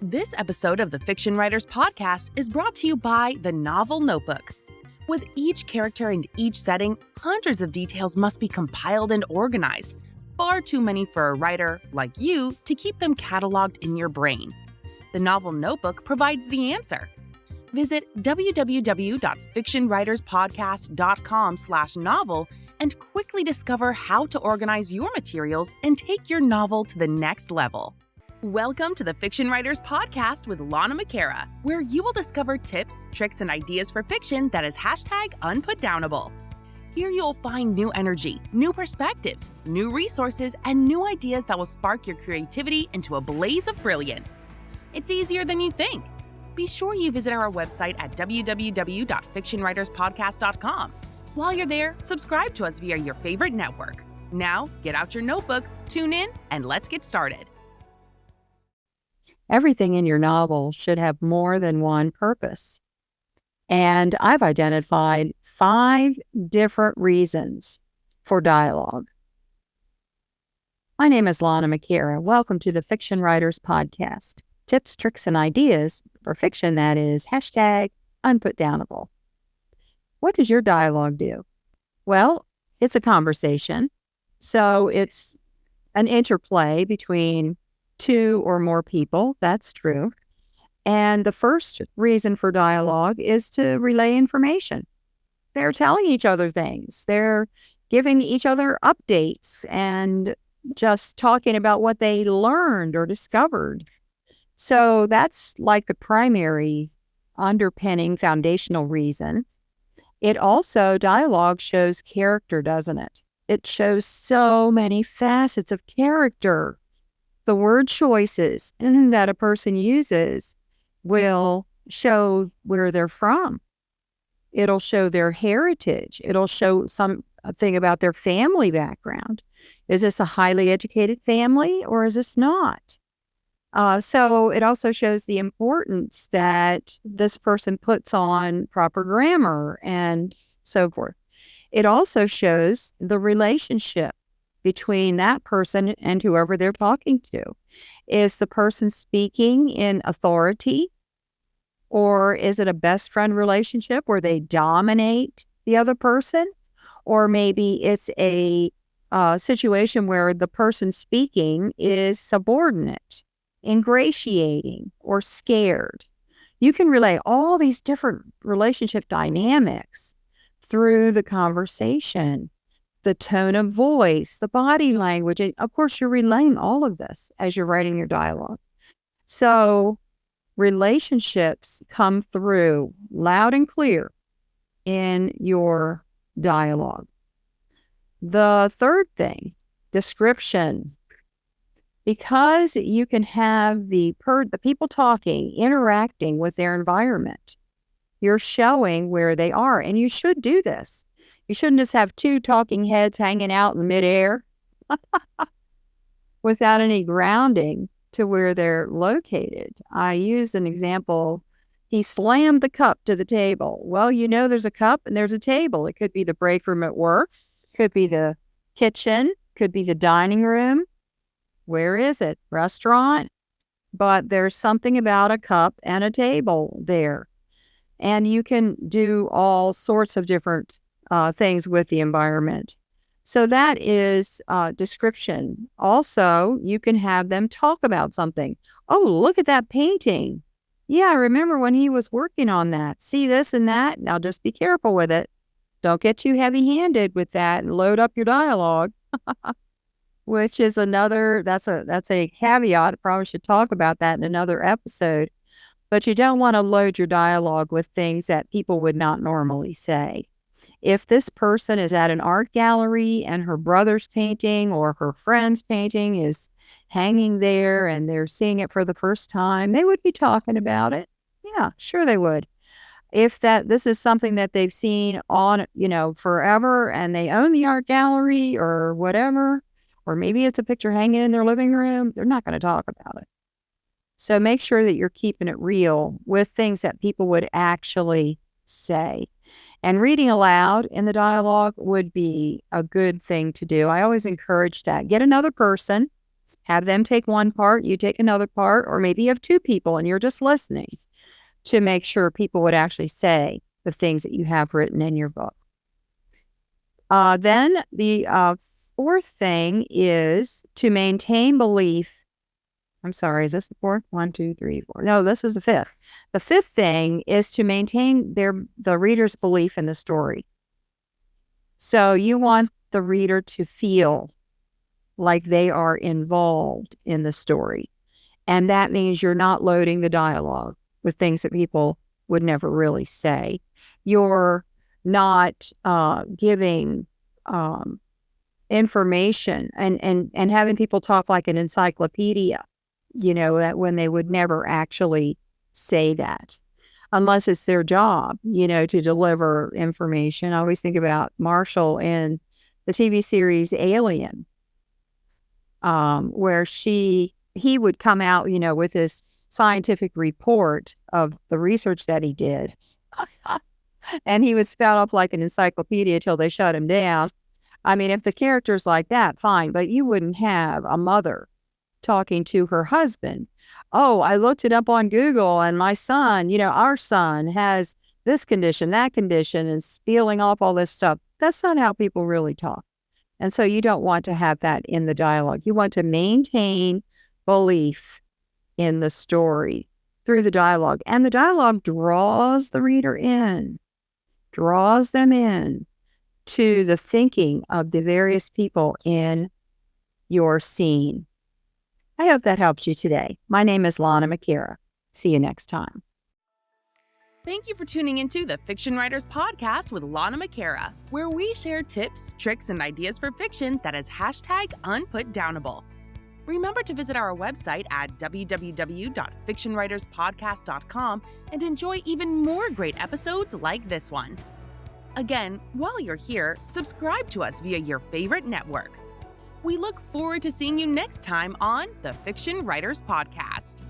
This episode of the Fiction Writers Podcast is brought to you by the Novel Notebook. With each character and each setting, hundreds of details must be compiled and organized. Far too many for a writer, like you, to keep them cataloged in your brain. The Novel Notebook provides the answer. Visit www.fictionwriterspodcast.com/novel and quickly discover how to organize your materials and take your novel to the next level. Welcome to the Fiction Writers Podcast with Lana McAra, where you will discover tips, tricks, and ideas for fiction that is #unputdownable. Here you'll find new energy, new perspectives, new resources, and new ideas that will spark your creativity into a blaze of brilliance. It's easier than you think. Be sure you visit our website at www.fictionwriterspodcast.com. While you're there, subscribe to us via your favorite network. Now, get out your notebook, tune in, and let's get started. Everything in your novel should have more than one purpose. And I've identified 5 different reasons for dialogue. My name is Lana McAra. Welcome to the Fiction Writers Podcast. Tips, tricks, and ideas for fiction that is #unputdownable. What does your dialogue do? Well, it's a conversation. So it's an interplay between 2 or more people. That's true. And the first reason for dialogue is to relay information. They're telling each other things. They're giving each other updates and just talking about what they learned or discovered. So that's like the primary underpinning foundational reason. It also, dialogue shows character, doesn't it? It shows so many facets of character. The word choices that a person uses will show where they're from. It'll show their heritage. It'll show something about their family background. Is this a highly educated family or is this not? So it also shows the importance that this person puts on proper grammar and so forth. It also shows the relationship between that person and whoever they're talking to. Is the person speaking in authority, or is it a best friend relationship where they dominate the other person? Or maybe it's a situation where the person speaking is subordinate, ingratiating, or scared. You can relay all these different relationship dynamics through the conversation, the tone of voice, the body language. And of course, you're relaying all of this as you're writing your dialogue. So relationships come through loud and clear in your dialogue. The third thing, description. Because you can have the people talking, interacting with their environment, you're showing where they are. And you should do this. You shouldn't just have 2 talking heads hanging out in midair without any grounding to where they're located. I use an example. He slammed the cup to the table. Well, there's a cup and there's a table. It could be the break room at work, could be the kitchen, could be the dining room. Where is it? Restaurant. But there's something about a cup and a table there. And you can do all sorts of different things with the environment. So that is description. Also, you can have them talk about something. Oh, look at that painting. Yeah, I remember when he was working on that. See this and that. Now just be careful with it. Don't get too heavy-handed with that and load up your dialogue. Which is that's a caveat. I probably should talk about that in another episode. But you don't want to load your dialogue with things that people would not normally say. If this person is at an art gallery and her brother's painting or her friend's painting is hanging there and they're seeing it for the first time, they would be talking about it. Yeah, sure they would. If this is something that they've seen on, forever and they own the art gallery or whatever, or maybe it's a picture hanging in their living room, they're not going to talk about it. So make sure that you're keeping it real with things that people would actually say. And reading aloud in the dialogue would be a good thing to do. I always encourage that. Get another person, Have them take one part, you take another part, or maybe you have two people and you're just listening to make sure people would actually say the things that you have written in your book. Then the fourth thing is to maintain belief. I'm sorry, is this the fourth? 1, 2, 3, 4. No, this is the fifth. The fifth thing is to maintain the reader's belief in the story. So you want the reader to feel like they are involved in the story. And that means you're not loading the dialogue with things that people would never really say. You're not giving information and having people talk like an encyclopedia, that when they would never actually say that, unless it's their job, to deliver information. I always think about Marshall in the TV series Alien, where he would come out, with his scientific report of the research that he did. And he would spout up like an encyclopedia till they shut him down. I mean, if the character's like that, fine, but you wouldn't have a mother talking to her husband. Oh, I looked it up on Google and my son, our son has this condition, that condition, and spieling off all this stuff. That's not how people really talk. And so you don't want to have that in the dialogue. You want to maintain belief in the story through the dialogue. And the dialogue draws the reader in, draws them in to the thinking of the various people in your scene. I hope that helps you today. My name is Lana McAra. See you next time. Thank you for tuning into the Fiction Writers Podcast with Lana McAra, where we share tips, tricks, and ideas for fiction that is #unputdownable. Remember to visit our website at www.fictionwriterspodcast.com and enjoy even more great episodes like this one. Again, while you're here, subscribe to us via your favorite network. We look forward to seeing you next time on the Fiction Writers Podcast.